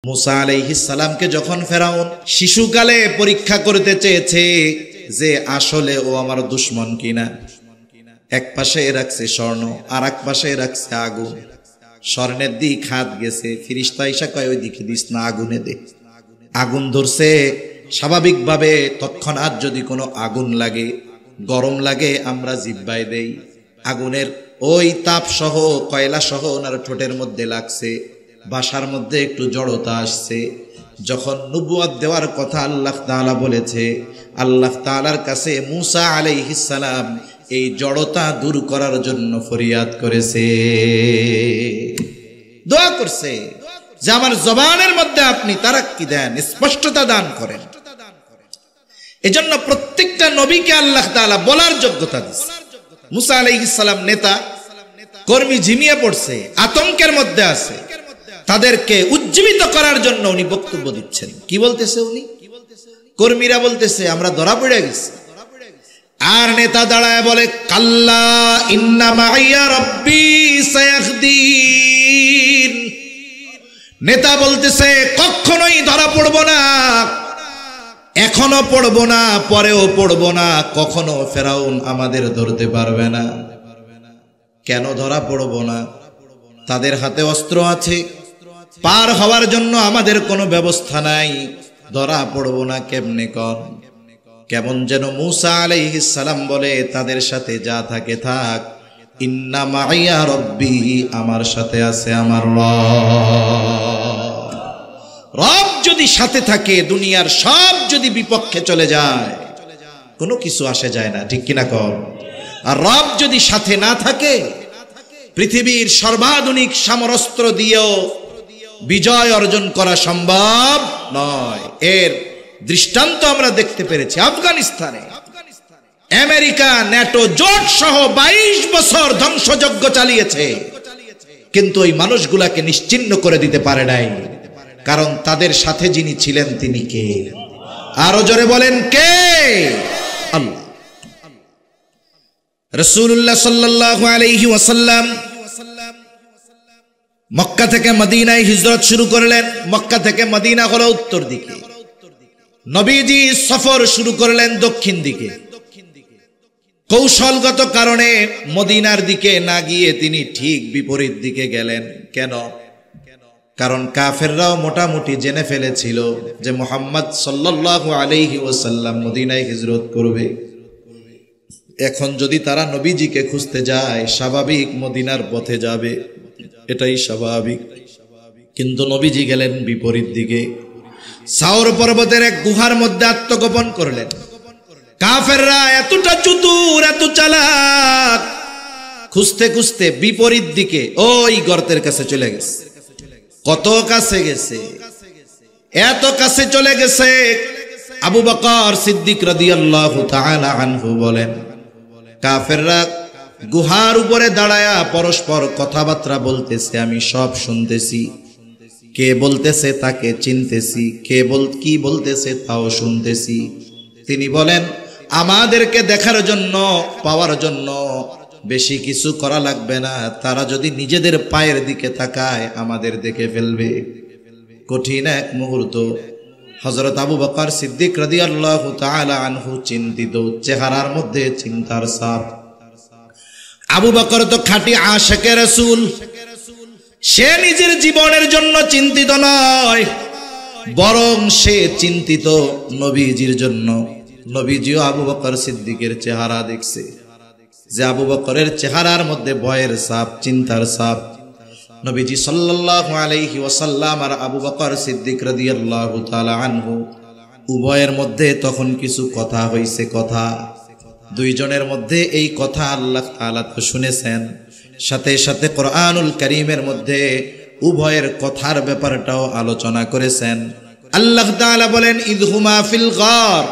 মুসা আলাইহিস সালামকে যখন ফেরাউন শিশুকালে পরীক্ষা করতে চেয়েছে যে আসলে ও আমার দুশমন কিনা, এক পাশে রাখছে স্বর্ণ আর এক পাশে রাখছে আগুন। স্বর্ণের দিক হাত গেছে, ফিরিস্তা ইসা কয় ওই দিকে দিস না, আগুনে দে। আগুন ধরছে। স্বাভাবিকভাবে তৎক্ষণাৎ যদি কোনো আগুন লাগে, গরম লাগে, আমরা জিহ্বায় দেই। আগুনের ওই তাপ সহ কয়লা সহ ওনার ঠোঁটের মধ্যে লাগছে, ভাষার মধ্যে একটু জড়তা আসছে। যখন নবুয়ত দেওয়ার কথা আল্লাহ তাআলা বলেছে, আল্লাহ তাআলার কাছে মুসা আলাইহিস সালাম এই জড়তা দূর করার জন্য ফরিয়াদ করেছে, দোয়া করছে যে আমার জবানের মধ্যে আপনি তারাক্কি দেন, স্পষ্টতা দান করেন। এজন্য প্রত্যেকটা নবীকে আল্লাহ তাআলা বলার যোগ্যতা দিয়েছে। মুসা আলাইহিস সালাম নেতা, কর্মী ঝিমিয়ে পড়ছে, আতঙ্কের মধ্যে আছে, তাদেরকে উজ্জীবিত করার জন্য উনি বক্তব্য দিচ্ছেন। কি বলতেছে উনি? কর্মীরা বলতেছে আমরা ধরা পড়ে গেছি। আর নেতা দাঁড়ায় বলে কাল্লা ইন্না মাইয়া রব্বি সায়াহদিন। নেতা বলতেছে কখনোই ধরা পড়বো না, এখনো পড়বো না, পরেও পড়বো না, কখনো ফেরাউন আমাদের ধরতে পারবে না। কেন ধরা পড়বো না? তাদের হাতে অস্ত্র আছে, পার হওয়ার জন্য আমাদের কোনো ব্যবস্থা নাই, ধরা পড়বো না কেমনে কর? কেমন যেন মুসা আলাইহিস সালাম বলে তাদের সাথে যা থাকে থাক, ইন্না মাইয়া রব্বি, আমার সাথে আছে আমার রব। যদি সাথে থাকে, দুনিয়ার সব যদি বিপক্ষে চলে যায়, কোনো কিছু আসে যায় না, ঠিক কিনা কর? আর রব যদি সাথে না থাকে, পৃথিবীর সর্বাধুনিক সমরাস্ত্র দিয়েও বিজয় অর্জন করা সম্ভব নয়। এর দৃষ্টান্ত আমরা দেখতে পেরেছি আফগানিস্তানে। আমেরিকা ন্যাটো জোট সহ 22 বছর ধ্বংসযজ্ঞ চালিয়েছে, কিন্তু ওই মানুষগুলাকে নিশ্চিহ্ন করে দিতে পারে নাই, কারণ তাদের সাথে যিনি ছিলেন তিনি কে? আরো জোরে বলেন কে? আল্লাহ। রাসূলুল্লাহ সাল্লাল্লাহু আলাইহি ওয়াসাল্লাম মক্কা থেকে মদিনায় হিজরত শুরু করলেন। মক্কা থেকে মদিনা হলো উত্তর দিকে, নবীজি সফর শুরু করলেন দক্ষিণ দিকে। কৌশলগত কারণে মদিনার দিকে না গিয়ে তিনি ঠিক বিপরীত দিকে গেলেন। কেন? কারণ কাফেররাও মোটামুটি জেনে ফেলেছিল যে মুহাম্মদ সাল্লাল্লাহু আলাইহি ওয়াসাল্লাম মদিনায় হিজরত করবে। এখন যদি তারা নবীজিকে খুঁজতে যায়, স্বাভাবিক মদিনার পথে যাবে, এটাই স্বাভাবিক। কিন্তু নবীজি গেলেন বিপরীত দিকে, সাওর পর্বতের এক গুহার মধ্যে আত্মগোপন করলেন। কাফেররা এতটা চতুর, এত চালাক, খুঁজতে খুঁজতে বিপরীত দিকে ওই গর্তের কাছে চলে গেছে। কত কাছে গেছে? এত কাছে চলে গেছে, আবু বকর সিদ্দিক রাদিয়াল্লাহু তাআলা আনহু বলেন, কাফেররা গুহার উপরে দাঁড়ায়া পরস্পর কথাবার্তা বলতেছে, আমি সব শুনতেছি। কে বলতেছে তাকে চিনতেছি, কি বলতেছে তাও শুনতেছি। তিনি বলেন আমাদেরকে দেখার জন্য, পাওয়ার জন্য বেশি কিছু করা লাগবে না, তারা যদি নিজেদের পায়ের দিকে তাকায় আমাদের দেখে ফেলবে। কঠিন এক মুহূর্ত। হযরত আবু বকর সিদ্দিক রাদিয়াল্লাহু তাআলা আনহু চিন্তিত, চেহারার মধ্যে চিন্তার ছাপ। আবু বকর তো খাঁটি আশিকে রাসূল, সে নিজের জীবনের জন্য চিন্তিত নয়, বরং সে চিন্তিত নবীজির জন্য। নবীজিও আবু বকর সিদ্দিকের চেহারা দেখছে, যে আবু বকরের চেহারার মধ্যে ভয়ের ছাপ, চিন্তার ছাপ। নবীজি সাল্লাল্লাহু আলাইহি ওয়াসাল্লাম আর আবু বকর সিদ্দিক রাদিয়াল্লাহু তাআলা আনহু উভয়ের মধ্যে তখন কিছু কথা হইছে। কথা দুইজনের মধ্যে এই কথা আল্লাহ তাআলা তো শুনেছেন, সাথে সাথে কোরআনুল কারীমের মধ্যে উভয়ের কথার ব্যাপারটাও আলোচনা করেছেন। আল্লাহ তাআলা বলেন ইযহুমা ফিল গার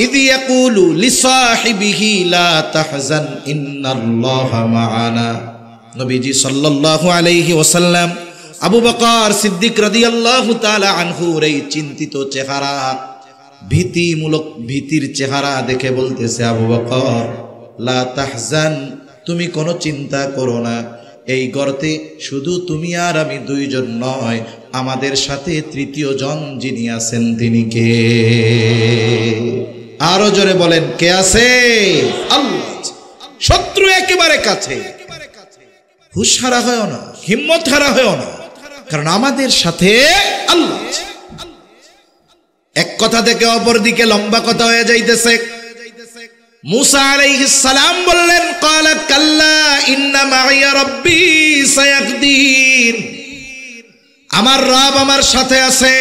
ইয ইয়াকুলু লিসাহিবিহি লা তাহজান ইন্নাল্লাহা মা'ানা। নবীজি সাল্লাল্লাহু আলাইহি ওয়াসাল্লাম আবু বকর সিদ্দিক রাদিয়াল্লাহু তাআলা আনহুর এই চিন্তিত চেহারা, ভীতির চেহারা দেখে বলতেছে, আবু বকর লা তাহজান, তুমি কোনো চিন্তা করো না, এই গর্তে শুধু তুমি আর আমি দুইজন নয়, আমাদের সাথে তৃতীয় জন যিনি আছেন তিনি কে? আরো জোরে বলেন, কে আছে? আল্লাহ। শত্রু একেবারে কাছে, হুঁশ হারা হয়েও না, হিম্মত হারা হয়েও না, কারণ আমাদের সাথে আল্লাহ। এক কথা থেকে অপর দিকে লম্বা কথা হয়ে যাইতেছে। মুসা আলাইহিস সালাম বললেন, ক্বালা কাল্লা ইন্না মাইয়া রাব্বি সায়াহদিন। আমার রব আমার সাথে আছে,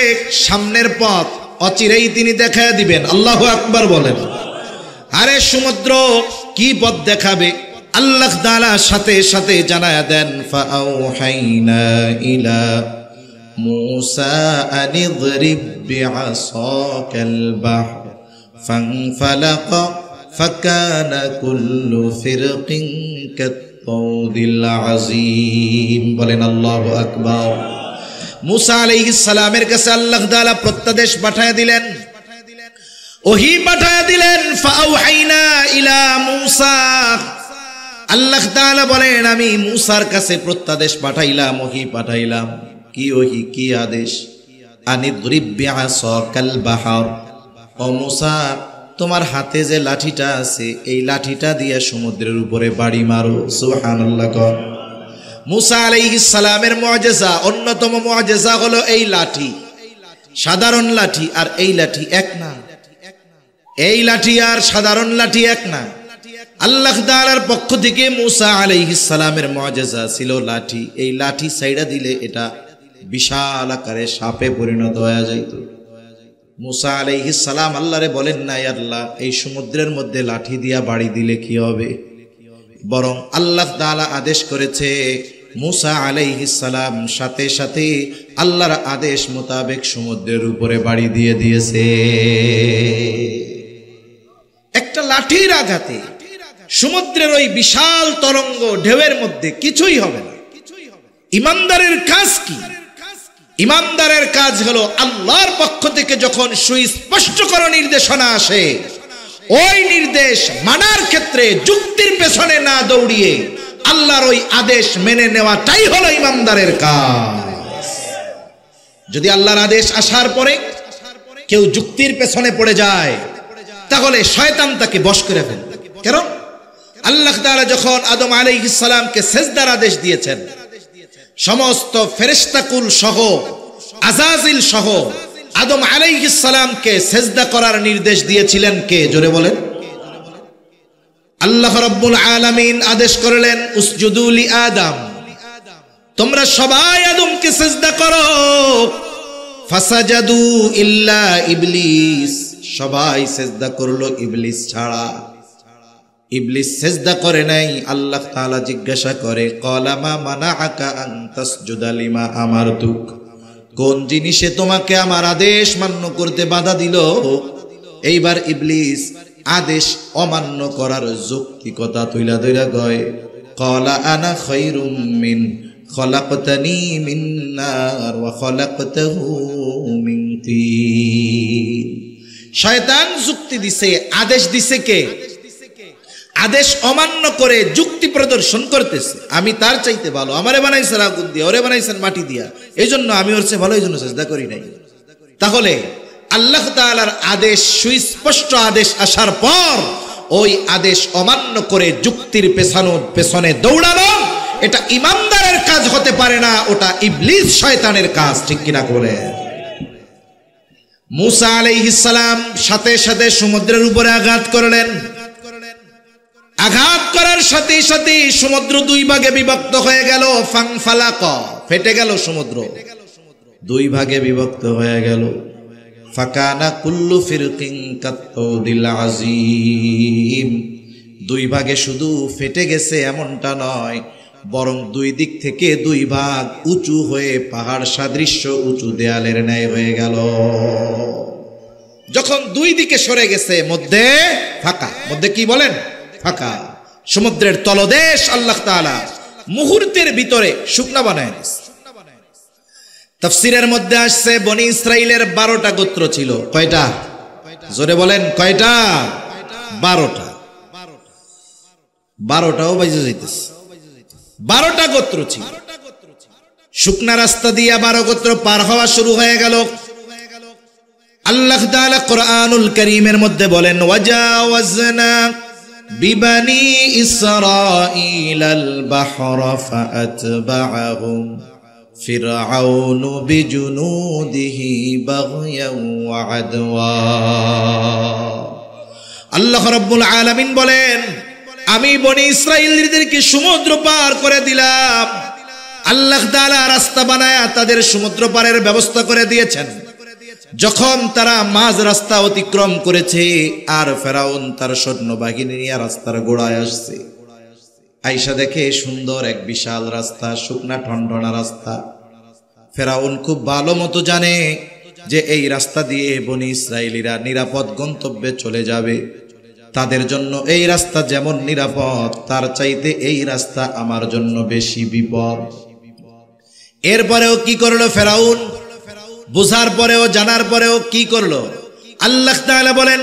সামনের পথ অচিরেই তিনি দেখায় দিবেন। আল্লাহু আকবার বলেন। আরে সমুদ্র কি পথ দেখাবে? আল্লাহ তাআলা সাথে সাথে জানায়া দেন, ফাআউহাইনা ইলা মুসা আনিযরিব বিআসাকাল বাহর ফানফালাকা ফাকানা কুল্লু ফিরকিন কাত-তাউদিল আযীম। বলেন আল্লাহু আকবার। মুসা আলাইহিস সালামের কাছে আল্লাহ তাআলা প্রত্যাদেশ পাঠায় দিলেন, ওহী পাঠায় দিলেন। ফাআউহাইনা ইলা মুসা, আল্লাহ তাআলা বলেন আমি মুসার কাছে প্রত্যাদেশ পাঠাইলাম, ওহী পাঠাইলাম। কি ওহী, কি আদেশ? আনিদ্রিব বিআসাকাল বাহর, ও মুসা তোমার হাতে যে লাঠিটা আছে এই লাঠিটা দিয়ে সমুদ্রের উপরে বাড়ি মারো। সুবহানাল্লাহ। মুসা আলাইহিস সালামের মুআজিজা, অন্যতম মুআজিজা হলো এই লাঠি। সাধারণ লাঠি আর এই লাঠি এক না, এই লাঠি আর সাধারণ লাঠি এক না। আল্লাহ তাআলার পক্ষ থেকে মুসা আলাইহিস সালামের মুআজিজা ছিল লাঠি। এই লাঠি ছাইড়া দিলে এটা বিশাল আকারে সাপে পরিণত হয়ে যাইত। মুসা আলাইহিস সালাম আল্লাহরে বলেন, না আল্লাহ, এই সমুদ্রের মধ্যে লাঠি দিয়া বাড়ি দিলে কি হবে? বরং আল্লাহ তাআলা আদেশ করেছে, মুসা আলাইহিস সালাম সাথে সাথে আল্লাহর আদেশ মোতাবেক সমুদ্রের উপরে বাড়ি দিয়ে দিয়েছে। একটা লাঠির আঘাতে সমুদ্রের ওই বিশাল তরঙ্গ ঢেউয়ের মধ্যে কিছুই হবে না। ইমানদারের কাজ কি? ইমানদারের কাজ হলো আল্লাহর পক্ষ থেকে যখন সুস্পষ্ট কোনো নির্দেশনা আসে, ওই নির্দেশ মানার ক্ষেত্রে যুক্তির পেছনে না দৌড়িয়ে আল্লাহর ওই আদেশ মেনে নেওয়াটাই হলো ইমানদারের কাজ। যদি আল্লাহর আদেশ আসার পরে কেউ যুক্তির পেছনে পড়ে যায়, তাহলে শয়তান তাকে বশ করে ফেলবে। কেন? আল্লাহ তাআলা যখন আদম আলাইহিস সালামকে সিজদার আদেশ দিয়েছেন, সমস্ত ফেরেশতাকুল সহ আযাজিল সহ আদম আলাইহিস সালামকে সিজদা করার নির্দেশ দিয়েছিলেন কে? জোরে বলেন। আল্লাহ রাব্বুল আলামিন আদেশ করলেন, উসজুদু লি আদম, তোমরা সবাই আদমকে সিজদা করো। ফাসাজাদু ইল্লা ইবলিস, সবাই সিজদা করলো ইবলিস ছাড়া। ইবলিস সিজদা করে নাই। আল্লাহ তাআলা জিজ্ঞাসা করে, ক্বালা মা মানাআকা আন তাসজুদা লিমা আমারতুক, কোন জিনিসে তোমাকে আমার আদেশ মান্য করতে বাধা দিল? এইবার ইবলিস আদেশ অমান্য করার যৌক্তিকতা তুইলা ধইরা কয়, ক্বালা আনা খায়রুম মিন খলাকতানি মিন নার ওয়া খলাকতাহু মিন তিন। শয়তান যুক্তি দিছে, আদেশ দিছে কে? আদেশ অমান্য করে যুক্তি প্রদর্শন করতেছে, আমি তার চাইতে ভালো, আমারে বানাইছেন আগুন দিয়া, ওরে বানাইছেন মাটি দিয়া, এই জন্য আমি ওর চেয়ে ভালো, এই জন্য সিজদা করি নাই। তাহলে আল্লাহ তাআলার আদেশ, সুস্পষ্ট আদেশ আসার পর ওই আদেশ অমান্য করে যুক্তির পেছনে দৌড়ানো, এটা ইমানদারের কাজ হতে পারে না, ওটা ইবলিস শয়তানের কাজ। ঠিক কিনা করে? মুসা আলাইহিস সালাম সাথে সাথে সমুদ্রের উপরে আঘাত করলেন। আঘাত করার সাথে সাথে সমুদ্র দুই ভাগে বিভক্ত হয়ে গেল। ফানফালাকা, ফেটে গেল সমুদ্র, দুই ভাগে বিভক্ত হয়ে গেল। ফাকানা কুল্লু ফিরকিন কাত-তাউদিল আযীম, দুই ভাগে শুধু ফেটে গেছে এমনটা নয়, বরং দুই দিক থেকে দুই ভাগ উঁচু হয়ে পাহাড় সাদৃশ্য উঁচু দেয়ালের ন্যায় হয়ে গেল। যখন দুই দিকে সরে গেছে, মধ্যে ফাঁকা। মধ্যে কি বলেন? ফাঁকা। সমুদ্রের তলদেশ আল্লাহ তাআলা মুহূর্তের ভিতরে শুকনা বানায় দিয়েছে। তাফসীরের মধ্যে আসছে, বনি ইসরাইলের 12টা গোত্র ছিল। কয়টা? জোরে বলেন, কয়টা? 12টা। 12টাও বাইজে যাইতেছে। 12টা গোত্র ছিল। শুকনা রাস্তা দিয়ে 12 গোত্র পার হওয়া শুরু হয়ে গেল। আল্লাহ তাআলা কোরআনুল কারীমের মধ্যে বলেন, ওয়াজাওয়াজনা বিবানি ইসরাঈলাল বাহরা ফাআতবাআহুম ফিরআউনু বিজুনুদিহি বাগয়াও ওয়া আদওয়া। আল্লাহ রাব্বুল আলামিন বলেন, আমি বনি ইসরাঈলদেরকে সমুদ্র পার করে দিলাম। আল্লাহ তাআলা রাস্তা বানায়া তাদের সমুদ্র পারের ব্যবস্থা করে দিয়েছেন। যখন তারা মাঝ রাস্তা অতিক্রম করেছে, আর ফেরাউন তার সৈন্যবাহিনী নিয়ে রাস্তার গোড়ায় আসছে, আয়েশা দেখে সুন্দর এক বিশাল রাস্তা, শুকনা ঠনঠনা রাস্তা। ফেরাউন খুব ভালো মতো জানে যে এই রাস্তা দিয়ে বনি ইসরাইলীরা নিরাপদ গন্তব্যে চলে যাবে। তাদের জন্য এই রাস্তা যেমন নিরাপদ, তার চাইতে এই রাস্তা আমার জন্য বেশি বিপদ। এরপরেও কি করলো ফেরাউন? বুঝার পরেও জানার পরেও কি করলো? আল্লাহ তাআলা বলেন,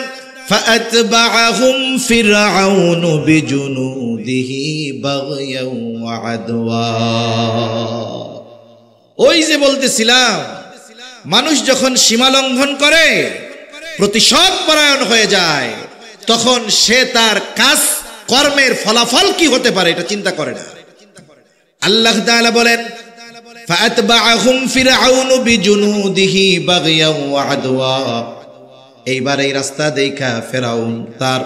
ফাআতবাআহুম ফিরআউনু বিজুনুদিহি বাগয়াও ওয়া আদওয়া। ওই যে বলতেছিলাম, মানুষ যখন সীমা লঙ্ঘন করে, প্রতিশোধ পরায়ণ হয়ে যায়, তখন সে তার কাজ কর্মের ফলাফল কি হতে পারে এটা চিন্তা করে না। আল্লাহ তাআলা বলেন, ফাআতবাআহুম ফিরআউনু বিজুনুদিহি বাগয়াও ওয়া আদওয়া। এইবার এই রাস্তা দেখা ফেরাউন তার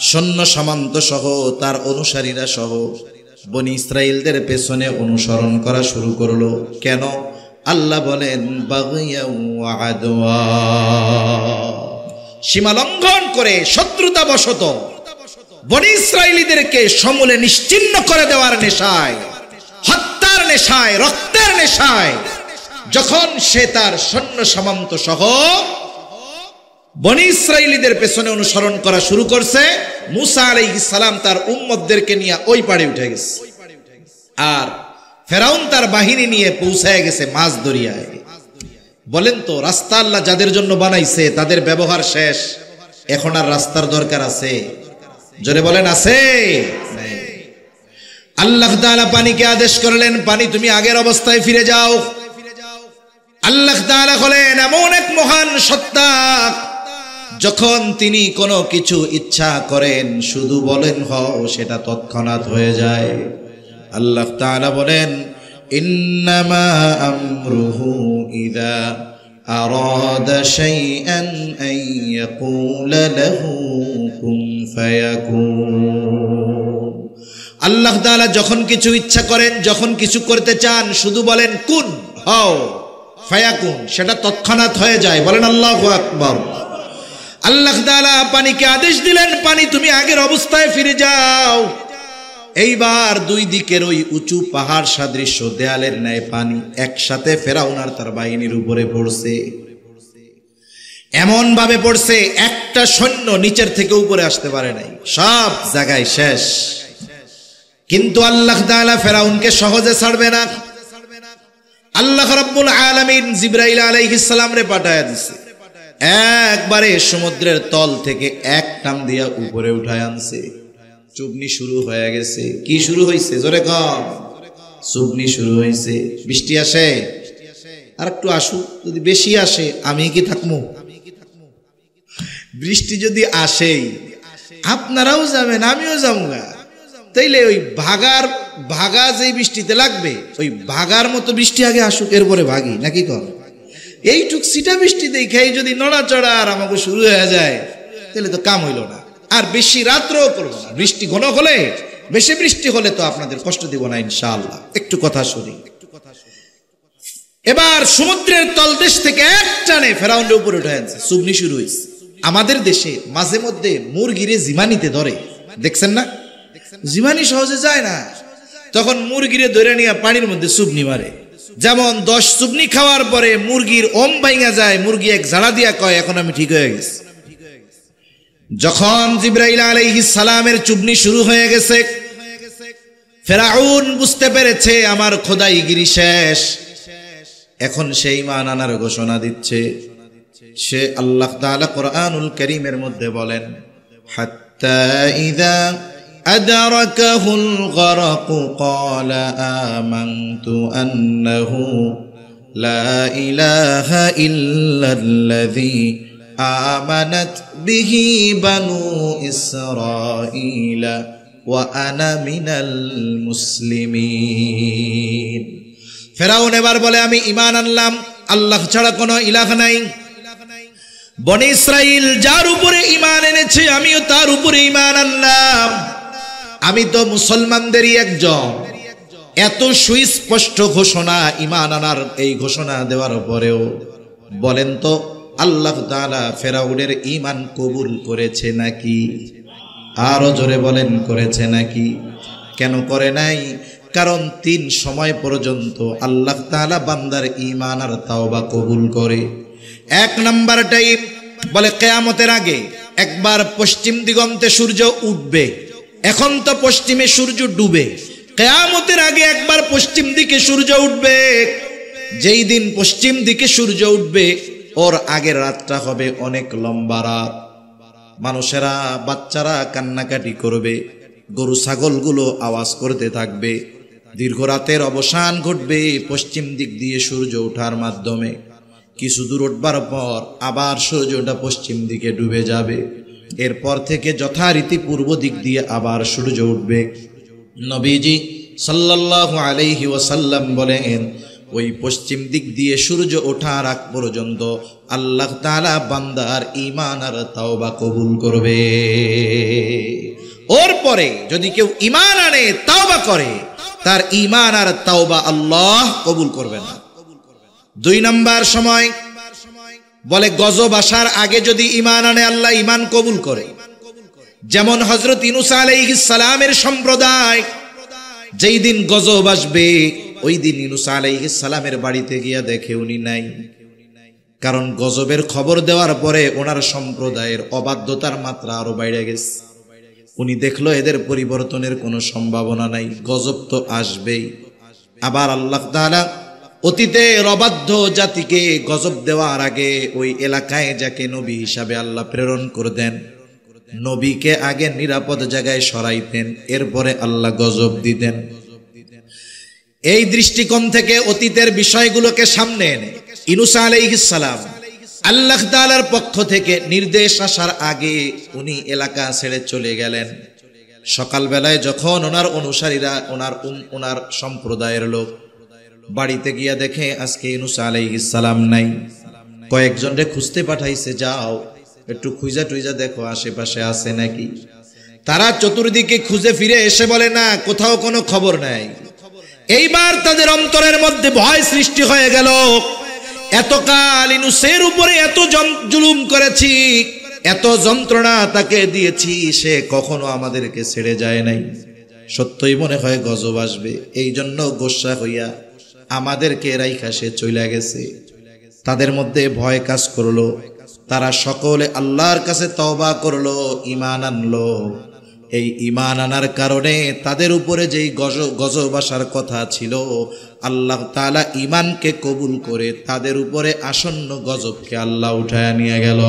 সৈন্য সামন্ত সহ তার অনুসারীরা সহ বনি ইসরাইলদের পেছনে অনুসরণ করা শুরু করলো। কেন? আল্লাহ বলেন, বাগয়াও ওয়া আদওয়া, সীমা লঙ্ঘন করে শত্রুতা বশত বনি ইসরাইলীদেরকে সমূলে নিশ্চিহ্ন করে দেওয়ার নেশায়, হত্যার নেশায়, রক্তের নেশায় যখন সে তার সৈন্য সামন্ত সহ বনি ইসরাইলীদের পেছনে অনুসরণ করা শুরু করছে, মুসা আলাইহিস সালাম তার উম্মতদেরকে নিয়ে ওই পাড়ে উঠে গেছে, আর ফেরাউন তার বাহিনী নিয়ে পৌঁছায় গেছে মাঝ দরিয়ায়। বলেন তো, রাস্তা আল্লাহ যাদের জন্য বানাইছে তাদের ব্যবহার শেষ, এখন আর রাস্তার দরকার আছে? জোরে বলেন, আছে? আল্লাহ তাআলা পানিকে আদেশ করলেন, পানি তুমি আগের অবস্থায় ফিরে যাও। আল্লাহ তাআলা হলেন এমন এক মহান সত্তা, যখন তিনি কোনো কিছু ইচ্ছা করেন, শুধু বলেন হও, সেটা তৎক্ষণাৎ হয়ে যায়। আল্লাহ তাআলা বলেন, ইন্নামা আমরুহু ইযা আরাদা শাইআন আন ইয়াকুলা লাহু কুন ফায়াকুন। আল্লাহ তাআলা যখন কিছু ইচ্ছা করেন, যখন কিছু করতে চান, শুধু বলেন কুন, হও, ফায়াকুন, সেটা তৎক্ষণাৎ হয়ে যায়। বলেন আল্লাহু আকবার। আল্লাহ তাআলা পানিকে আদেশ দিলেন, পানি তুমি আগের অবস্থায় ফিরে যাও। এইবার দুই দিকের ওই উঁচু পাহাড় সাদৃশ্য দেয়ালের ন্যায় পানি একসাথে ফেরাউন আর তার বাহিনীর উপরে পড়ছে। এমন ভাবে পড়ছে, একটা সৈন্য নিচের থেকে উপরে আসতে পারে নাই, সব জায়গায় শেষ। কিন্তু আল্লাহ তাআলা ফেরাউনকে সহজে ছাড়বে না। আল্লাহ রাব্বুল আলামিন জিবরাইল আলাইহিস সালাম রে পাঠায়া দিছে, একবারে সমুদ্রের তল থেকে এক টান দিয়া উপরে উঠায় আনছে। চুবনি শুরু হয়ে গেছে। কি শুরু হয়েছে? জোরে কম। চুবনি শুরু হয়েছে। বৃষ্টি আসে? আর একটু আসুক, যদি বেশি আসে আমি কি থাকবো? বৃষ্টি যদি আসেই আপনারাও যাবেন, আমিও যাবো, তাইলে ওই ভাগা যেই বৃষ্টিতে লাগবে, ওই ভাগার মতো বৃষ্টি আগে আসুক, এরপরে ভাগি, নাকি কর? এইটুক সিটা বৃষ্টি দেখাই যদি নড়াচড়া আর আমাকে শুরু হয়ে যায়, তাহলে তো কাম হইল না। আর বেশি রাত্রেও করবো না। বৃষ্টি ঘন হলে, বেশি বৃষ্টি হলে তো আপনাদের কষ্ট দিব না ইনশাআল্লাহ। একটু কথা শুনি। এবার সমুদ্রের তলদেশ থেকে এক টানে ফেরাউনের উপরে উঠে আনছে। চুবনি শুরু হয়েছে। আমাদের দেশে মাঝে মধ্যে মুরগিরে জিমানিতে ধরে, দেখছেন না? জিমানি সহজে যায় না, তখন মুরগিরে ধরে নিয়ে পানির মধ্যে চুবনি মারে। যেমন 10 চুবনি খাওয়ার পরে মুরগির ওম ভাঙা যায়, মুরগি এক ঝাড়া দিয়া কয়, এখন আমি ঠিক হয়ে গেছি। যখন জিবরাইল আলাইহিস সালামের চুবনি শুরু হয়ে গেছে, ফেরাউন বুঝতে পেরেছে আমার খোদাইগিরি শেষ। এখন সেই ঈমান আনার ঘোষণা দিচ্ছে। সে আল্লাহ তাআলা কোরআনুল কারীমের মধ্যে বলেন, হাত্তা ইযা আদরাকাহুল গরক ক্বালা আমানতু আন্নাহু লা ইলাহা ইল্লাল্লাযী আমানাত বিহি বানু ইসরাঈলা ওয়া আনা মিনাল মুসলিমিন। ফেরাউন এবার বলে আমি ঈমান আনলাম আল্লাহ ছাড়া কোনো ইলাহ নাই। বনি ইসরাইল যার উপরে ঈমান এনেছে আমিও তার উপরে ঈমান আনলাম। আমি তো মুসলমানদেরই একজন। এত সুস্পষ্ট ঘোষণা, ঈমান আনার এই ঘোষণা দেওয়ার পরেও বলেন তো আল্লাহ তাআলা ফেরাউনের ঈমান কবুল করেছে নাকি? আরো জোরে বলেন, করেছে নাকি? কেন করে নাই? কারণ 3 সময় পর্যন্ত আল্লাহ তাআলা বান্দার ঈমান আর তাওবা কবুল করে। 1 নাম্বারটাই বলে কিয়ামতের আগে একবার পশ্চিম দিগন্তে সূর্য উঠবে। এখন তো পশ্চিমে সূর্য ডুবে, কিয়ামতের আগে একবার পশ্চিম দিকে সূর্য উঠবে। যেই দিন পশ্চিম দিকে সূর্য উঠবে ওর আগের রাতটা হবে অনেক লম্বা রাত। মানুষেরা, বাচ্চারা কান্নাকাটি করবে, গরু ছাগলগুলো আওয়াজ করতে থাকবে। দীর্ঘ রাতের অবসান ঘটবে পশ্চিম দিক দিয়ে সূর্য ওঠার মাধ্যমে। কিছু দূর উঠবার পর আবার সূর্যটা পশ্চিম দিকে ডুবে যাবে। এরপর থেকে যথারীতি পূর্ব দিক দিয়ে আবার সূর্য উঠবে। নবীজি সাল্লাল্লাহু আলাইহি ওয়াসাল্লাম বলেন ওই পশ্চিম দিক দিয়ে সূর্য ওঠার আগ পর্যন্ত আল্লাহ তাআলা বান্দার ঈমান আর তাওবা কবুল করবে। ওর পরে যদি কেউ ঈমান আনে, তাওবা করে, তার ঈমান আর তাওবা আল্লাহ কবুল করবে না। 2 নাম্বার সময় বলে গজব আসার আগে যদি ঈমান আনে আল্লাহ ঈমান কবুল করে। যেমন হযরত ইউনূস আলাইহিস সালামের সম্প্রদায় যেই দিন গজব আসবে ওই দিন ইউনূস আলাইহিস সালামের বাড়িতে গিয়া দেখে উনি নাই। কারণ গজবের খবর দেওয়ার পরে ওনার সম্প্রদায়ের অবাধ্যতার মাত্রা আরো বেড়ে গেছে। উনি দেখলো এদের পরিবর্তনের কোনো সম্ভাবনা নাই, গজব তো আসবেই। আবার আল্লাহ তাআলা অতীতের অবাধ্য জাতিকে গজব দেওয়ার আগে ওই এলাকায় যাকে নবী হিসাবে আল্লাহ প্রেরণ করে দেন, নবীকে আগে নিরাপদ জায়গায় সরাইতেন, এরপরে আল্লাহ গজব দিতেন। এই দৃষ্টিকোণ থেকে অতীতের বিষয়গুলোকে সামনে এনে ইউনূস আলাইহিস সালাম আল্লাহ তাআলার পক্ষ থেকে নির্দেশ আসার আগে উনি এলাকা ছেড়ে চলে গেলেন। সকালবেলায় যখন ওনার অনুসারীরা, ওনার সম্প্রদায়ের লোক বাড়িতে গিয়া দেখে আজকে ইউনূস আলাইহিস সালাম নাই। কয়েকজনরে খুঁজতে পাঠাইছে, যাও একটু খুঁজা টুইজা দেখো আশেপাশে আছে নাকি। তারা চতুর্দিকে খুঁজে ফিরে এসে বলে না, কোথাও কোনো খবর নাই। এইবার তাদের অন্তরের মধ্যে ভয় সৃষ্টি হয়ে গেল। এতকাল ইউনূসের উপরে এত জুলুম করেছি, এত যন্ত্রণা তাকে দিয়েছি, সে কখনো আমাদেরকে ছেড়ে যায় নাই। সত্যই মনে হয় গজব আসবে, এই জন্য গোসা হইয়া আমাদেরকে রাইখা সে চইলা গেছে। তাদের মধ্যে ভয় কাজ করলো। তারা সকলে আল্লাহর কাছে তওবা করলো, ঈমান আনলো। এই ঈমান আনার কারণে তাদের উপরে যেই গজব আসার কথা ছিল, আল্লাহ তাআলা ঈমানকে কবুল করে তাদের উপরে আসন্ন গজবকে আল্লাহ উঠায় নিয়ে গেল।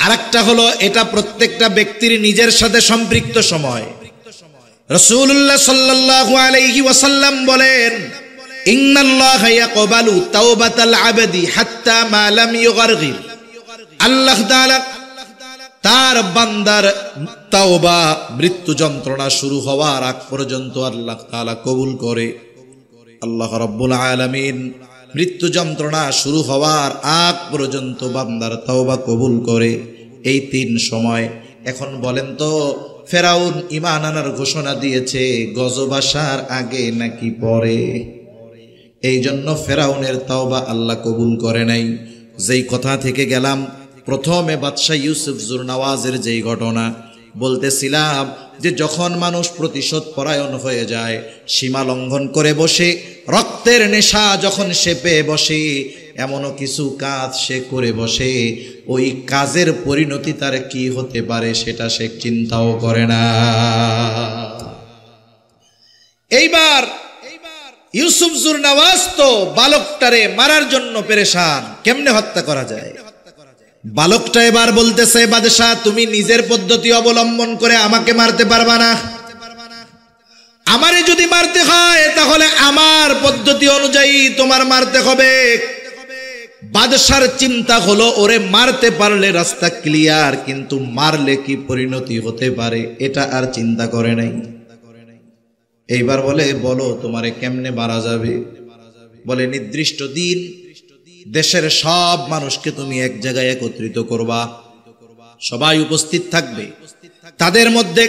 আরেকটা হলো, এটা প্রত্যেকটা ব্যক্তির নিজের সাথে সম্পৃক্ত সময়। রাসূলুল্লাহ সাল্লাল্লাহু আলাইহি ওয়াসাল্লাম বলেন, ইন্নাল্লাহা ইয়াকবালু তাওবাতাল আবদি হাত্তা মা লাম ইউগারগির। আল্লাহ তাআলা তার বান্দার তাওবা মৃত্যু যন্ত্রণা শুরু হওয়ার আগ পর্যন্ত আল্লাহ তাআলা কবুল করে। আল্লাহ রাব্বুল আলামিন মৃত্যু যন্ত্রণা শুরু হওয়ার আগ পর্যন্ত বান্দার তাওবা কবুল করে। এই 3 সময়। এখন বলেন তো, ফেরাউন ঈমান আনার ঘোষণা দিয়েছে গজব আসার আগে নাকি পরে? এই জন্য ফেরাউনের তাওবা আল্লাহ কবুল করে নাই। যেই কথা থেকে গেলাম, প্রথমে বাদশাহ ইউসুফ জুরনাওয়াজের যেই ঘটনা বলতেছিলাম, যে যখন মানুষ প্রতিশোধ পরায়ণ হয়ে যায়, সীমা লঙ্ঘন করে বসে, রক্তের নেশা যখন সে পেয়ে বসে, এমনও কিছু কাজ সে করে বসে, ওই কাজের পরিণতি তার কি হতে পারে সেটা সে চিন্তাও করে না। এইবার ইউসুফ জুরনাওয়াজ তো বালকটারে মারার জন্য পেরেশান, কেমনে হত্যা করা যায়। বালকটা এবার বলতেছে, বাদশাহ তুমি নিজের পদ্ধতি অবলম্বন করে আমাকে মারতে পারবা না, আমারে যদি মারতে হয় তাহলে আমার পদ্ধতি অনুযায়ী তোমার মারতে হবে। বাদশার চিন্তা হলো, ওরে মারতে পারলে রাস্তা ক্লিয়ার, কিন্তু মারলে কি পরিণতি হতে পারে এটা আর চিন্তা করে নাই। এইবার বলে, বলো তোমারে কেমনে মারা যাবে। বলে, নির্দিষ্ট দিন দেশের সব মানুষকে তুমি এক জায়গায় একত্রিত করবা, সবাই উপস্থিত থাকবে, তাদের মধ্যে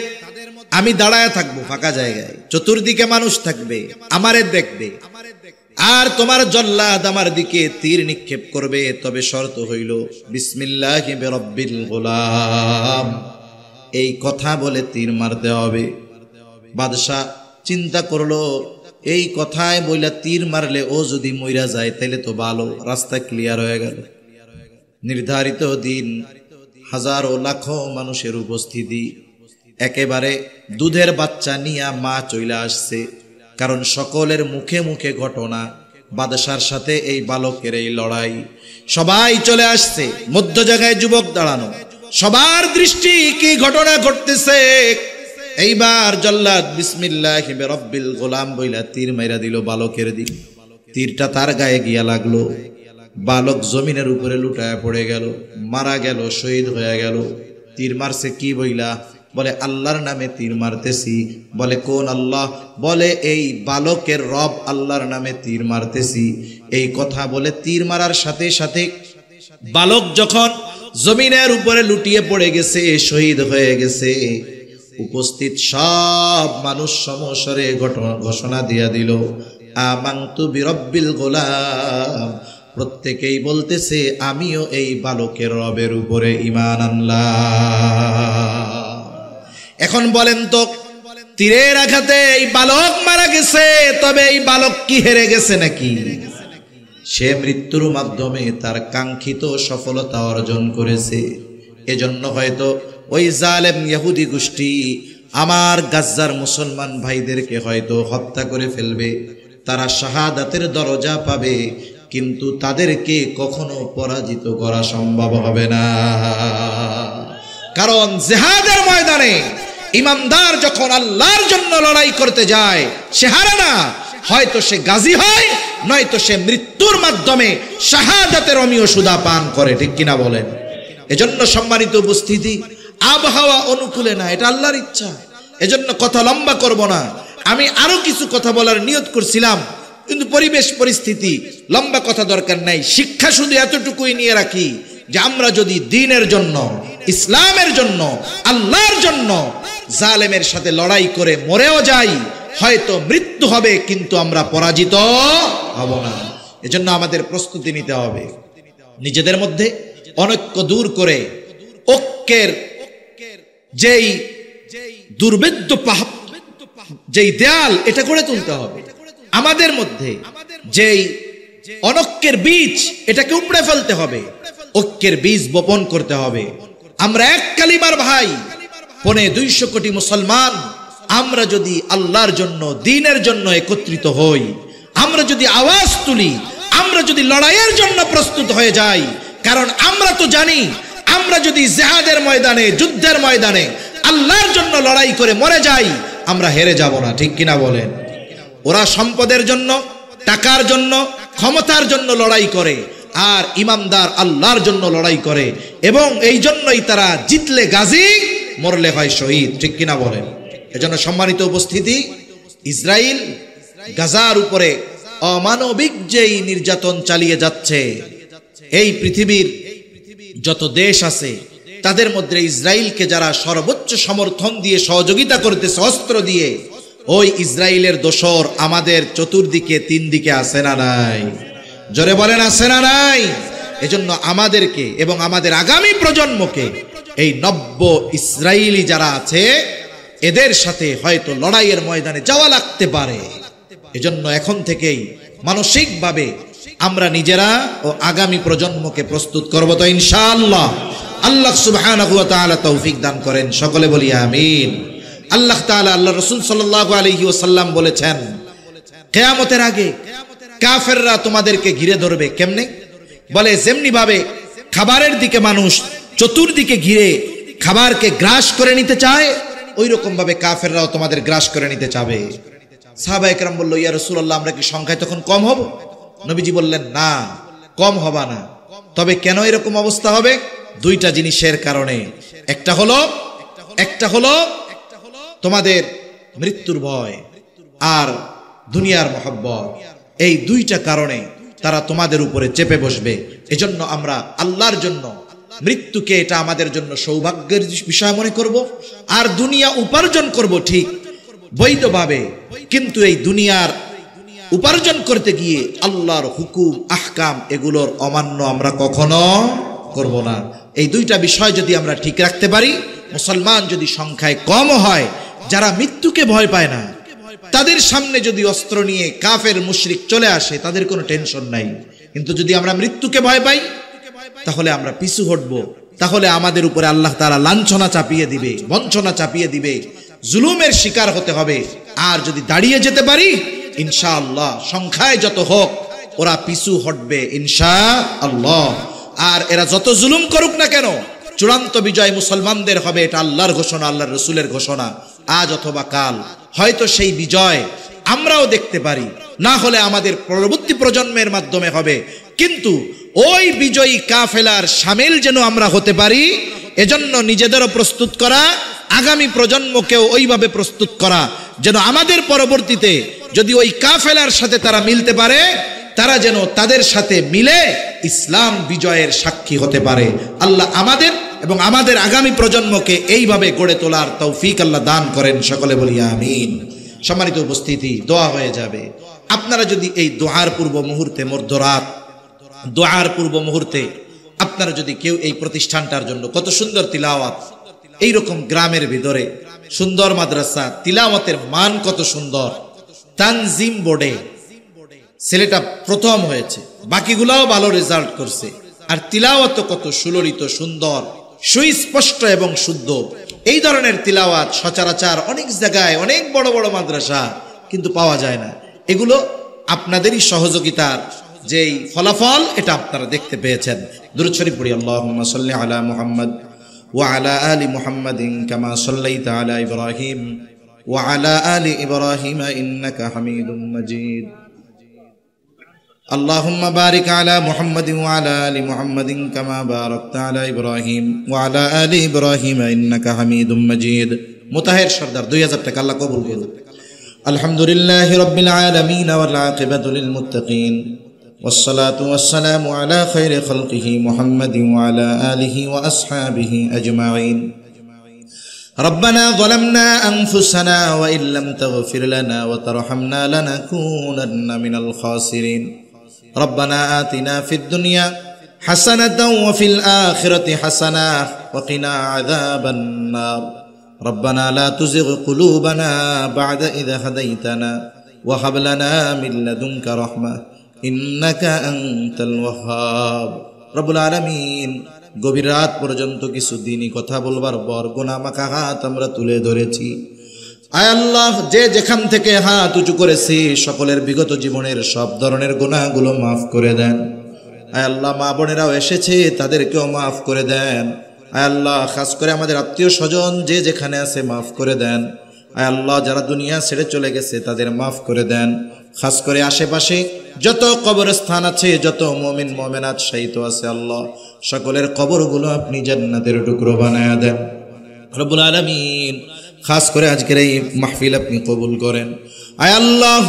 আমি দাঁড়ায় থাকবো ফাঁকা জায়গায়, চতুর্দিকে মানুষ থাকবে, আমারে দেখবে, আর তোমার জল্লাদ আমার দিকে তীর নিক্ষেপ করবে, তবে শর্ত হইল বিসমিল্লাহি বিরব্বিল গোলাম, এই কথা বলে তীর মারতে হবে। বাদশাহ চিন্তা করলো, এই কথায় বইলা তীর মারলে ও যদি মইরা যায় তাহলে তো ভালো, রাস্তা ক্লিয়ার হয়ে গেল। নির্ধারিত দিন, হাজারো লাখো মানুষের উপস্থিতি, একেবারে দুধের বাচ্চা নিয়া মা চইলা আসছে, কারণ সকলের মুখে মুখে ঘটনা বাদশার সাথে এই বালকের এই লড়াই। সবাই চলে আসছে, মধ্য জায়গায় যুবক দাঁড়ানো, সবার দৃষ্টি কি ঘটনা ঘটতেছে। এইবার জল্লাদ বিসমিল্লাহি বিরব্বিল গোলাম বইলা তীর মাইরা দিল বালকের দিকে। তীরটা তার গায়ে গিয়া লাগলো, বালক জমিনের উপরে লুটায় পড়ে গেল, মারা গেল, শহীদ হয়ে গেল। তীর মারছে কি বইলা? বলে, আল্লাহর নামে তীর মারতেছি। বলে, কোন আল্লাহ? বলে, এই বালকের রব আল্লাহর নামে তীর মারতেছি। এই কথা বলে তীর মারার সাথে সাথে বালক যখন জমিনের উপরে লুটিয়ে পড়ে গেছে, শহীদ হয়ে গেছে, উপস্থিত সব মানুষ সমস্বরে ঘোষণা দিয়া দিল, আমানতু বিরব্বিল গোলাম। প্রত্যেকেই বলতেছে, আমিও এই বালকের রবের উপরে ঈমান আনলাম। এখন বলেন তো, তীরের আঘাতে এই বালক মারা গেছে, তবে এই বালক কি হেরে গেছে নাকি? সে মৃত্যুর মাধ্যমে তার কাঙ্ক্ষিত সফলতা অর্জন করেছে। এজন্য হয়তো ওই জালেম ইহুদি গোষ্ঠী আমার গাজ্জার মুসলমান ভাইদেরকে হয়তো হত্যা করে ফেলবে, তারা শাহাদাতের দরজা পাবে, কিন্তু তাদেরকে কখনো পরাজিত করা সম্ভব হবে না। কারণ জিহাদের ময়দানে ইমানদার যখন আল্লাহর জন্য লড়াই করতে যায়, সে হারে না, হয়তো সে গাজী হয়, নয়তো সে মৃত্যুর মাধ্যমে শাহাদাতের অমীয় সুধা পান করে। ঠিক কিনা বলেন? এজন্য সম্মানিত উপস্থিতি, আবহাওয়া অনুকূলে না, এটা আল্লাহর ইচ্ছা। এজন্য কথা লম্বা করব না। আমি আরো কিছু কথা বলার নিয়ত করছিলাম, কিন্তু পরিবেশ পরিস্থিতি, লম্বা কথা দরকার নাই। শিক্ষা শুধু এতটুকুই নিয়ে রাখি যে আমরা যদি দ্বীনের জন্য, ইসলামের জন্য, আল্লাহর জন্য জালেমের সাথে লড়াই করে মরেও যাই, হয়তো মৃত্যু হবে, কিন্তু আমরা পরাজিত হব না। এজন্য আমাদের প্রস্তুতি নিতে হবে, নিজেদের মধ্যে অনৈক্য দূর করে ঐক্যের যেই দুর্ভেদ্য যেই দেয়াল, এটা গড়ে তুলতে হবে। আমাদের মধ্যে যেই অনৈক্যের বীজ, এটাকে উপড়ে ফেলতে হবে, ঐক্যের বীজ বপন করতে হবে। আমরা এক কালিমার ভাই, 250 কোটি মুসলমান, আমরা যদি আল্লাহর জন্য, দ্বীনের জন্য একত্রিত হই, আমরা যদি আওয়াজ তুলি, আমরা যদি লড়াইয়ের জন্য প্রস্তুত হয়ে যাই, কারণ আমরা তো জানি, আমরা যদি জিহাদের ময়দানে, যুদ্ধের ময়দানে আল্লাহর জন্য লড়াই করে মরে যাই, আমরা হেরে যাব না। ঠিক কিনা বলেন? ওরা সম্পদের জন্য, টাকার জন্য, ক্ষমতার জন্য লড়াই করে, আর ইমানদার আল্লাহর জন্য লড়াই করে, এবং এই জন্যই তারা জিতলে গাজী, মরলে হয় শহীদ। ঠিক কিনা বলেন? এজন্য সম্মানিত উপস্থিতি, ইসরায়েল গাজার উপরে অমানবিক যেই নির্যাতন চালিয়ে যাচ্ছে, এই পৃথিবীর যত দেশ আছে তাদের মধ্যে ইসরায়েলকে যারা সর্বোচ্চ সমর্থন দিয়ে সহযোগিতা করতেছে অস্ত্র দিয়ে, ওই ইসরায়েলের দোসর আমাদের চতুর্দিকে, 3 দিকে আছে না নাই? জোরে বলেন, আছে না নাই? এজন্য আমাদেরকে এবং আমাদের আগামী প্রজন্মকে এই নব্য ইসরায়েলি যারা আছে, এদের সাথে হয়তো লড়াইয়ের ময়দানে যাওয়া লাগতে পারে। এজন্য এখন থেকেই মানসিকভাবে আমরা নিজেরা ও আগামী প্রজন্মকে প্রস্তুত করব, তো ইনশাআল্লাহ। আল্লাহ সুবহানাহু ওয়া তাআলা তৌফিক দান করেন, সকলে বলি আমিন। আল্লাহ তাআলা, আল্লাহ রাসূল সাল্লাল্লাহু আলাইহি ওয়াসাল্লাম বলেছেন, কিয়ামতের আগে কাফেররা তোমাদেরকে ঘিরে ধরবে। কেমনে? বলে, যেমনি ভাবে খাবারের দিকে মানুষ চতুর্দিকে ঘিরে খাবারকে গ্রাস করে নিতে চায়, ওই রকম ভাবে কাফেররাও তোমাদের গ্রাস করে নিতে চাবে। সাহাবায়ে কেরাম বলল, ইয়া রাসূলুল্লাহ, আমরা কি সংখ্যায় তখন কম হব? নবীজি বললেন, না, কম হবা না। তবে কেন এরকম অবস্থা হবে? দুইটা জিনিসের কারণে। একটা হলো তোমাদের মৃত্যুর ভয় আর দুনিয়ার মহব্বত। এই দুইটা কারণে তারা তোমাদের উপরে চেপে বসবে। এজন্য আমরা আল্লাহর জন্য মৃত্যুকে এটা আমাদের জন্য সৌভাগ্যের বিষয় মনে করব, আর দুনিয়া উপার্জন করব ঠিক বৈধভাবে, কিন্তু এই দুনিয়ার উপার্জন করতে গিয়ে আল্লাহর হুকুম আহকাম এগুলোর অমান্য আমরা কখনো করব না। এই দুইটা বিষয় যদি আমরা ঠিক রাখতে পারি, মুসলমান যদি সংখ্যায় কম হয়, যারা মৃত্যুকে ভয় পায় না, তাদের সামনে যদি অস্ত্র নিয়ে কাফের মুশরিক চলে আসে, তাদের কোনো টেনশন নাই। কিন্তু যদি আমরা মৃত্যুকে ভয় পাই, তাহলে আমরা পিছু হটবো, তাহলে আমাদের উপরে আল্লাহ তাআলা লাঞ্ছনা চাপিয়ে দিবে, বঞ্চনা চাপিয়ে দিবে, জুলুমের শিকার হতে হবে। আর যদি দাঁড়িয়ে যেতে পারি, ইনশাআল্লাহ সংখ্যায় যত হোক ওরা পিছু হটবে ইনশাআল্লাহ। আর এরা যত জুলুম করুক না কেন, চূড়ান্ত বিজয় মুসলমানদের হবে, এটা আল্লাহর ঘোষণা, আল্লাহর রাসূলের ঘোষণা। আজ অথবা কাল হয়তো সেই বিজয় আমরাও দেখতে পারি, না হলে আমাদের পরবর্তী প্রজন্মের মাধ্যমে হবে। কিন্তু ওই বিজয়ী কাফেলার শামিল যেন আমরা হতে পারি, এজন্য নিজেদেরও প্রস্তুত করা, আগামী প্রজন্মকেও ওইভাবে প্রস্তুত করা, যেন আমাদের পরবর্তীতে যদি ওই কাফেলার সাথে তারা মিলতে পারে, তারা যেন তাদের সাথে মিলে ইসলাম বিজয়ের সাক্ষী হতে পারে। আল্লাহ আমাদের এবং আমাদের আগামী প্রজন্মকে এইভাবে গড়ে তোলার তৌফিক আল্লাহ দান করেন। সকলে বলি আমিন। সম্মানিত উপস্থিতি, দোয়া হয়ে যাবে। আপনারা যদি এই দোয়ার পূর্ব মুহূর্তে, মধ্যরাত দোয়ার পূর্ব মুহূর্তে আপনারা যদি কেউ এই প্রতিষ্ঠানটার জন্য, কত সুন্দর তিলাওয়াত, এইরকম গ্রামের ভিতরে সুন্দর মাদ্রাসা, তিলাওয়াতের মান কত সুন্দর, তানজিম বোর্ডে ছেলেটা প্রথম হয়েছে, বাকিগুলাও ভালো রেজাল্ট করছে, আর তিলাওয়াত কত সুললিত, সুন্দর, সুস্পষ্ট এবং শুদ্ধ। এই ধরনের তিলাওয়াত সচরাচর অনেক জায়গায়, অনেক বড় বড় মাদ্রাসা কিন্তু পাওয়া যায় না। এগুলো আপনাদেরই সহযোগিতার যেই ফলাফল, এটা আপনারা দেখতে পেয়েছেন। দুরূদ শরীফ পড়ি। আল্লাহুম্মা সাল্লি আলা মুহাম্মদ ওয়া আলা আলি মুহাম্মাদিন কামা সাল্লাইতা আলা ইব্রাহিম ওয়া আলা আলি ইব্রাহিম ইন্নাকা হামিদুম মাজিদ। اللهم بارك على محمد وعلى آل محمد كما باركت على إبراهيم وعلى آل إبراهيم إنك حميد مجيد। মুতাহের সর্দার 2000 টাকা আল্লাহ কবুল করুন। আলহামদুলিল্লাহি রাব্বিল আলামিন ওয়াল আকিবাতু লিল মুত্তাকিন ওয়াসসালাতু ওয়াসসালামু আলা খায়রি খালকিহি মুহাম্মাদিন ওয়া আলা আলিহি ওয়া আসহাবিহি আজমাইন। ربنا ظلمنا أنفسنا وإن لم تغفر لنا وترحمنا لنكونن من الخاسرين ربنا آتنا في الدنيا حسنة وفي الآخرة حسنة وقنا عذاب النار ربنا لا تزغ قلوبنا بعد إذا هديتنا وهب لنا من لدنك رحمة إنك أنت الوهاب رب العالمين। গভীর রাত পর্যন্ত কিছু দিনই কথা বলবার পর গুনাহ মাখা হাত আমরা তুলে ধরেছি। আয় আল্লাহ, যে যেখান থেকে হাত উঁচু করেছি, সকলের বিগত জীবনের সব ধরনের গুনাহগুলো মাফ করে দেন। আয় আল্লাহ, মা বোনেরাও এসেছে, তাদেরকেও মাফ করে দেন। আয় আল্লাহ, খাস করে আমাদের আত্মীয় স্বজন যে যেখানে আছে মাফ করে দেন। আয় আল্লাহ, যারা দুনিয়া ছেড়ে চলে গেছে তাদের মাফ করে দেন। খাস করে আশেপাশে যত কবরস্থান আছে, যত মুমিন মুমিনাত শাহীদ আছে, আল্লাহ সকলের কবরগুলো আপনি জান্নাতের টুকরো বানায়া দেন রব্বুল আলামিন। খাস করে আজকের এই মাহফিল আপনি কবুল করেন। আয় আল্লাহ,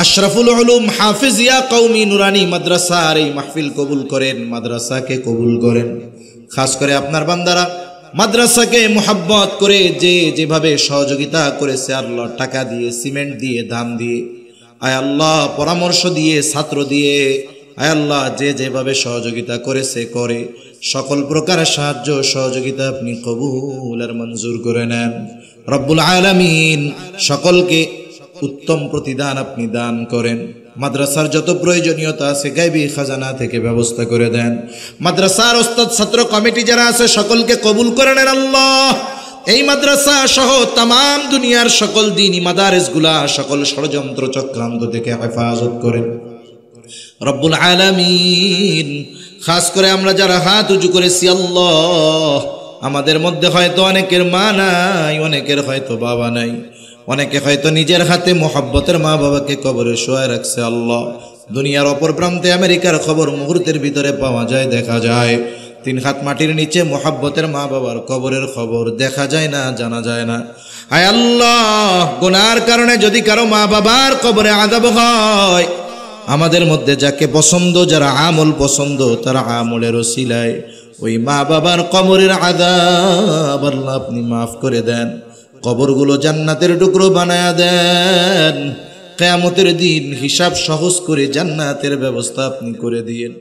আশরাফুল উলুম হাফিজিয়া কওমি নুরানি মাদ্রাসার এই মাহফিল কবুল করেন, মাদ্রাসাকে কবুল করেন। খাস করে আপনার বান্দারা মাদ্রাসাকে মোহাব্বত করে যে যেভাবে সহযোগিতা করেছে, আল্লাহ টাকা দিয়ে, সিমেন্ট দিয়ে, ধান দিয়ে, আয় আল্লাহ পরামর্শ দিয়ে, ছাত্র দিয়ে, আয় আল্লাহ যে যেভাবে সহযোগিতা করেছে, করে, সকল প্রকার সাহায্য সহযোগিতা আপনি কবুল আর মঞ্জুর করে নেন রব্বুল আলামিন। সকলকে উত্তম প্রতিদান আপনি দান করেন। মাদ্রাসার যত প্রয়োজনীয়তা আছে গায়বী খাজানা থেকে ব্যবস্থা করে দেন। মাদ্রাসার ওস্তাদ ছাত্র কমিটি যারা আছে সকলকে কবুল করে নেন আল্লাহ। এই মাদ্রাসা সহ তামাম দুনিয়ার সকল দ্বীনি মাদারিসগুলা সকল ষড়যন্ত্র চক্রান্ত থেকে হেফাজত করেন রব্বুল আলামিন। খাস করে আমরা যারা হাত উঁচু করেছি, আল্লাহ, আমাদের মধ্যে হয়তো অনেকের মা নাই, অনেকের হয়তো বাবা নাই, অনেকে হয়তো নিজের হাতে মোহাব্বতের মা বাবাকে কবরে শোয়ায় রাখছে। আল্লাহ, দুনিয়ার অপর প্রান্তে আমেরিকার খবর মুহূর্তের ভিতরে পাওয়া যায়, দেখা যায়। 3 হাত মাটির নিচে মোহাব্বতের মা বাবার কবরের খবর দেখা যায় না, জানা যায় না। আয় আল্লাহ, গুনার কারণে যদি কারো মা বাবার কবরে আযাব হয়, আমাদের মধ্যে যাকে পছন্দ, যারা আমল পছন্দ, তারা আমলের ওসিলায় ওই মা বাবার কবরের আযাব আল্লাহ আপনি মাফ করে দেন, কবরগুলো জান্নাতের টুকরো বানায়া দেন, কিয়ামতের দিন হিসাব সহজ করে জান্নাতের ব্যবস্থা আপনি করে দিয়েন।